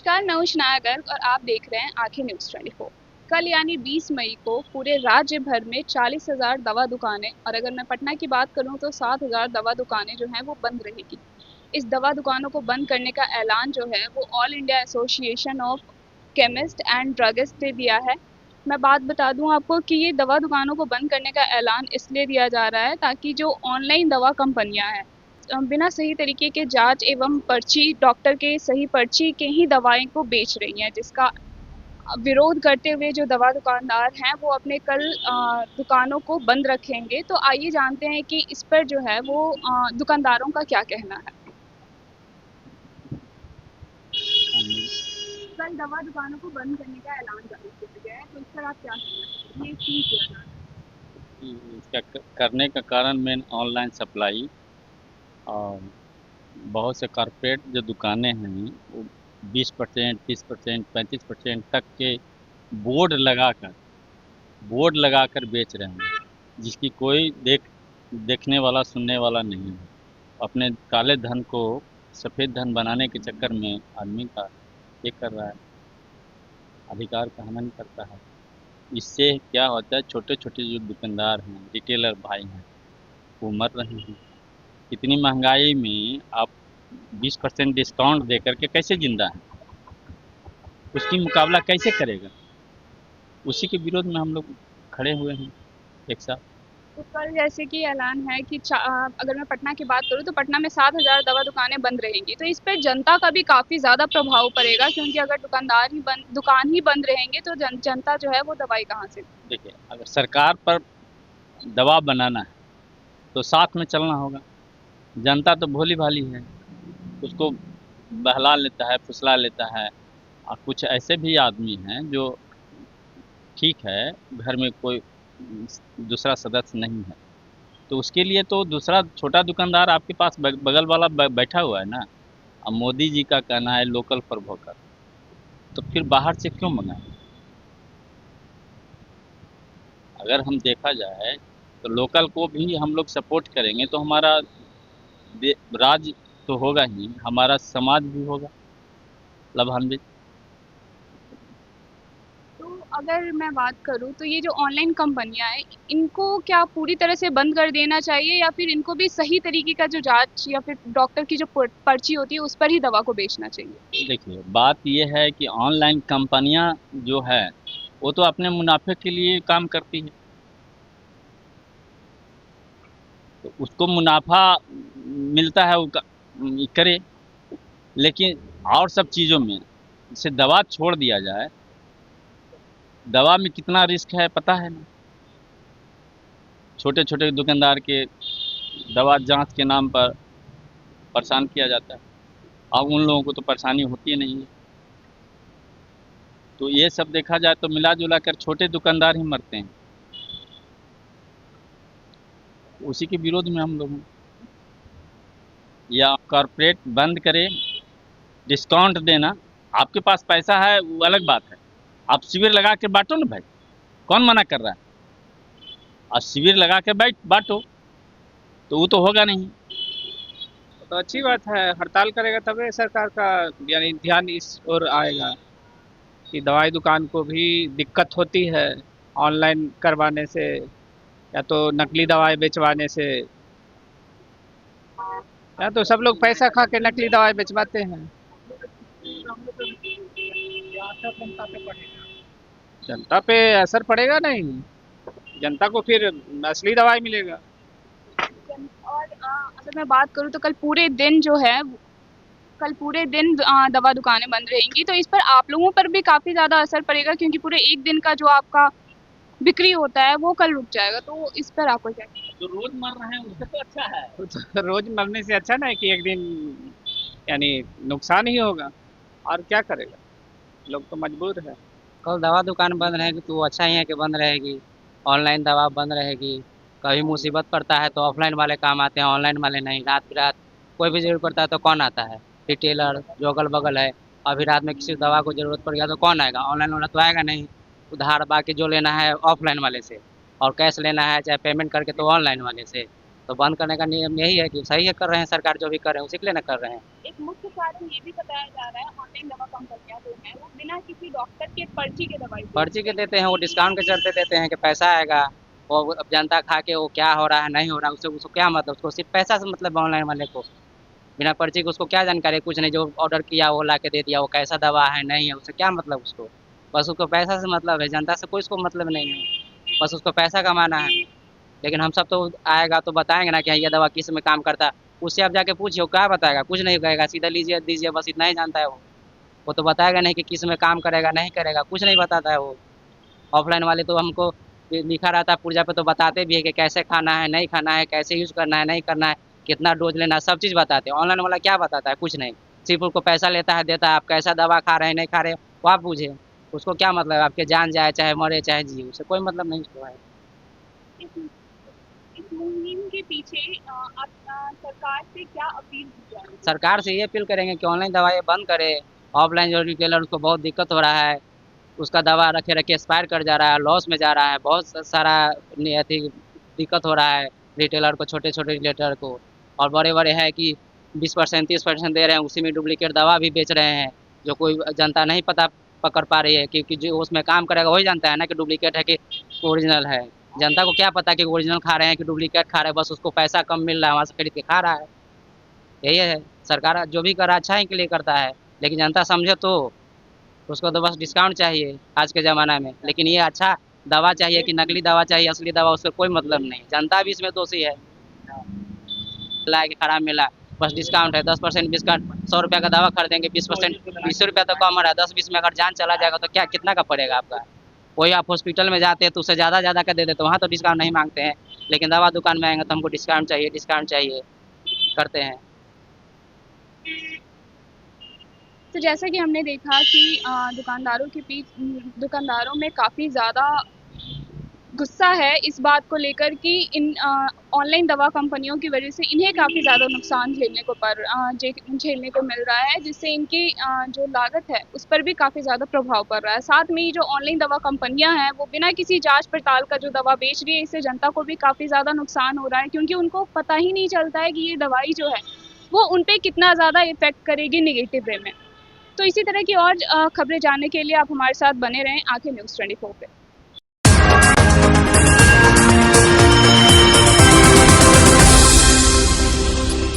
नमस्कार, मैं हूँ शनाया गर्ग और आप देख रहे हैं आंखें न्यूज़ 24। कल यानी 20 मई को पूरे राज्य भर में 40,000 दवा दुकानें और अगर मैं पटना की बात करूँ तो 7,000 दवा दुकानें जो हैं वो बंद रहेगी। इस दवा दुकानों को बंद करने का ऐलान जो है वो all India association of chemist and druggist ने दिया है। मैं बात बता दूं आपको कि ये दवा दुकानों को बंद करने का ऐलान इसलिए दिया जा रहा है ताकि जो ऑनलाइन दवा कंपनियां हैं बिना सही तरीके के जांच एवं पर्ची डॉक्टर के सही पर्ची के ही दवाएं को बेच रही हैं, जिसका विरोध करते हुए जो दवा दुकानदार हैं वो अपने कल दुकानों को बंद रखेंगे। तो आइए जानते हैं कि इस पर जो है वो दुकानदारों का क्या कहना है। कल दवा दुकानों को बंद करने का ऐलान जारी किया गया है, तो इस पर आप क्या कहना है? ये क्यों किया जा रहा है? इसका करने का कारण मेन ऑनलाइन सप्लाई और बहुत से कॉरपोरेट जो दुकानें हैं वो 20%, 30%, 35% तक के बोर्ड लगाकर बेच रहे हैं, जिसकी कोई देखने वाला सुनने वाला नहीं है। अपने काले धन को सफ़ेद धन बनाने के चक्कर में आदमी का ये कर रहा है, अधिकार का हनन करता है। इससे क्या होता है, छोटे छोटे जो दुकानदार हैं, रिटेलर भाई हैं, वो मर रहे हैं। इतनी महंगाई में आप 20% डिस्काउंट दे करके कैसे जिंदा है, उसकी मुकाबला कैसे करेगा? उसी के विरोध में हम लोग खड़े हुए हैं एक साथ। तो कल जैसे कि ऐलान है कि अगर मैं पटना की बात करूँ तो पटना में 7,000 दवा दुकानें बंद रहेंगी, तो इस पे जनता का भी काफ़ी ज़्यादा प्रभाव पड़ेगा, क्योंकि अगर दुकान ही बंद रहेंगे तो जनता जो है वो दवाई कहाँ से? देखिए, अगर सरकार पर दबाव बनाना है तो साथ में चलना होगा। जनता तो भोली भाली है, उसको बहला लेता है, फुसला लेता है। और कुछ ऐसे भी आदमी हैं जो ठीक है, घर में कोई दूसरा सदस्य नहीं है, तो उसके लिए तो दूसरा छोटा दुकानदार आपके पास बगल वाला बैठा हुआ है ना। अब मोदी जी का कहना है लोकल फॉर वोकल, तो फिर बाहर से क्यों मंगाएं? अगर हम देखा जाए तो लोकल को भी हम लोग सपोर्ट करेंगे तो हमारा राज्य तो होगा ही, हमारा समाज भी होगा लाभान्वित। तो अगर मैं बात करूँ तो ये जो ऑनलाइन कंपनियां हैं, इनको क्या पूरी तरह से बंद कर देना चाहिए या फिर इनको भी सही तरीके का जो जांच या फिर डॉक्टर की जो पर्ची होती है उस पर ही दवा को बेचना चाहिए? देखिए, बात ये है कि ऑनलाइन कंपनियां जो है वो तो अपने मुनाफे के लिए काम करती है, तो उसको मुनाफा मिलता है, वो करे। लेकिन और सब चीज़ों में जैसे दवा छोड़ दिया जाए, दवा में कितना रिस्क है पता है ना। छोटे छोटे दुकानदार के दवा जांच के नाम पर परेशान किया जाता है, अब उन लोगों को तो परेशानी होती नहीं है। तो ये सब देखा जाए तो मिला जुला कर छोटे दुकानदार ही मरते हैं। उसी के विरोध में हम लोग हैं। या कॉरपोरेट बंद करे, डिस्काउंट देना। आपके पास पैसा है वो अलग बात है, आप शिविर लगा के बांटो ना भाई, कौन मना कर रहा है? और शिविर लगा के बांटो, तो वो तो होगा नहीं। तो अच्छी बात है, हड़ताल करेगा तबे सरकार का यानी ध्यान इस ओर आएगा कि दवाई दुकान को भी दिक्कत होती है ऑनलाइन करवाने से या तो नकली दवाई बेचवाने से, या तो सब लोग पैसा खा के नकली दवाई बेचवाते हैं। जनता पे असर पड़ेगा नहीं, जनता को फिर असली दवाई मिलेगा। और अगर मैं बात करूँ तो कल पूरे दिन दवा दुकानें बंद रहेंगी, तो इस पर आप लोगों पर भी काफ़ी ज़्यादा असर पड़ेगा, क्योंकि पूरे एक दिन का जो आपका बिक्री होता है वो कल रुक जाएगा। तो इस पर आपको क्या कहना है? जो रोज मर रहे हैं उससे तो अच्छा है। तो रोज मरने से अच्छा ना है कि एक दिन यानी नुकसान ही होगा, और क्या करेगा, लोग तो मजबूर है। कल दवा दुकान बंद रहेगी तो अच्छा ही है कि बंद रहेगी। ऑनलाइन दवा बंद रहेगी, कभी मुसीबत पड़ता है तो ऑफलाइन वाले काम आते हैं, ऑनलाइन वाले नहीं। रात बिरात कोई भी ज़रूरत पड़ता है तो कौन आता है? रिटेलर जो अगल बगल है। अभी रात में किसी दवा को ज़रूरत पड़ गया तो कौन आएगा? ऑनलाइन वाला तो आएगा नहीं। उधार बाकी जो लेना है ऑफलाइन वाले से, और कैश लेना है चाहे पेमेंट करके तो ऑनलाइन वाले से। तो बंद करने का नियम यही है कि सही है कर रहे हैं सरकार जो भी कर रहे हैं उसी के लिए ना कर रहे हैं। एक मुख्य कारण ये भी बताया जा रहा है ऑनलाइन दवा कंपनियां जो हैं वो बिना किसी डॉक्टर के पर्ची के दवाई पर्ची के देते हैं वो डिस्काउंट के चलते देते हैं कि पैसा आएगा, वो अब जनता खा के वो क्या हो रहा है नहीं हो रहा है उससे उसको क्या मतलब, उसको सिर्फ पैसा से मतलब ऑनलाइन वाले को। बिना पर्ची के उसको क्या जानकारी, कुछ नहीं, जो ऑर्डर किया वो ला के दे दिया, वो कैसा दवा है नहीं है उससे क्या मतलब उसको। बस उसको पैसा से मतलब है, जनता से कोई उसको मतलब नहीं है, बस उसको पैसा कमाना है। लेकिन हम सब तो आएगा तो बताएंगे ना कि हाँ, ये दवा किस में काम करता है, उससे आप जाके पूछिए वो क्या बताएगा, कुछ नहीं कहेगा, सीधा लीजिए दीजिए बस इतना ही जानता है वो तो बताएगा नहीं कि किस में काम करेगा नहीं करेगा, कुछ नहीं बताता है वो। ऑफलाइन वाले तो हमको लिखा रहता है पुर्जा पे तो बताते भी है कि कैसे खाना है नहीं खाना है, कैसे यूज करना है नहीं करना है, कितना डोज लेना है, सब चीज़ बताते हैं। ऑनलाइन वाला क्या बताता है, कुछ नहीं, सिर्फ उसको पैसा लेता है देता है, आप कैसा दवा खा रहे हैं नहीं खा रहे वो आप पूछे, उसको क्या मतलब है आपके जान जाए चाहे मरे चाहे जिए, उससे कोई मतलब नहीं उसको है। इस इस मुहिम के पीछे आप सरकार से क्या अपील की जा रही है? सरकार से ये अपील करेंगे कि ऑनलाइन दवाई बंद करे, ऑफलाइन जो रिटेलर उसको बहुत दिक्कत हो रहा है, उसका दवा रखे रखे एक्सपायर कर जा रहा है, लॉस में जा रहा है, बहुत सारा अथी दिक्कत हो रहा है रिटेलर को, छोटे छोटे रिटेलर को। और बड़े बड़े है कि 20% 30% दे रहे हैं, उसी में डुप्लीकेट दवा भी बेच रहे हैं, जो कोई जनता नहीं पता पकड़ पा रही है, क्योंकि जो उसमें काम करेगा वही जानता है ना कि डुप्लीकेट है कि ओरिजिनल है। जनता को क्या पता कि ओरिजिनल खा रहे हैं कि डुप्लीकेट खा रहे हैं, बस उसको पैसा कम मिल रहा है वहाँ से खरीद के खा रहा है। यही है, सरकार जो भी कर रहा है अच्छा ही के लिए करता है, लेकिन जनता समझे तो। उसको तो बस डिस्काउंट चाहिए आज के ज़माना में, लेकिन ये अच्छा दवा चाहिए कि नकली दवा चाहिए असली दवा, उसका कोई मतलब नहीं, जनता भी इसमें दोषी है। ला के खराब मिला, बस डिस्काउंट है 10% डिस्काउंट, 100 रुपये का दवा खरीदेंगे 20% 20 रुपया तो कम आ रहा है, 10-20 में अगर जान चला जाएगा तो क्या कितना का पड़ेगा आपका। वही आप हॉस्पिटल में जाते हैं तो उससे ज़्यादा का दे देते, वहाँ तो डिस्काउंट नहीं मांगते हैं, लेकिन दवा दुकान में आएंगे तो हमको डिस्काउंट चाहिए करते हैं। तो जैसा कि हमने देखा कि दुकानदारों में काफ़ी ज़्यादा गुस्सा है इस बात को लेकर कि इन ऑनलाइन दवा कंपनियों की वजह से इन्हें काफ़ी ज़्यादा नुकसान झेलने को मिल रहा है, जिससे इनकी जो लागत है उस पर भी काफ़ी ज़्यादा प्रभाव पड़ रहा है। साथ में ही जो ऑनलाइन दवा कंपनियां हैं वो बिना किसी जांच पड़ताल का जो दवा बेच रही है, इससे जनता को भी काफ़ी ज़्यादा नुकसान हो रहा है, क्योंकि उनको पता ही नहीं चलता है कि ये दवाई जो है वो उन पर कितना ज़्यादा इफेक्ट करेगी निगेटिव वे में। तो इसी तरह की और खबरें जानने के लिए आप हमारे साथ बने रहें आंखें न्यूज़ 24 पे।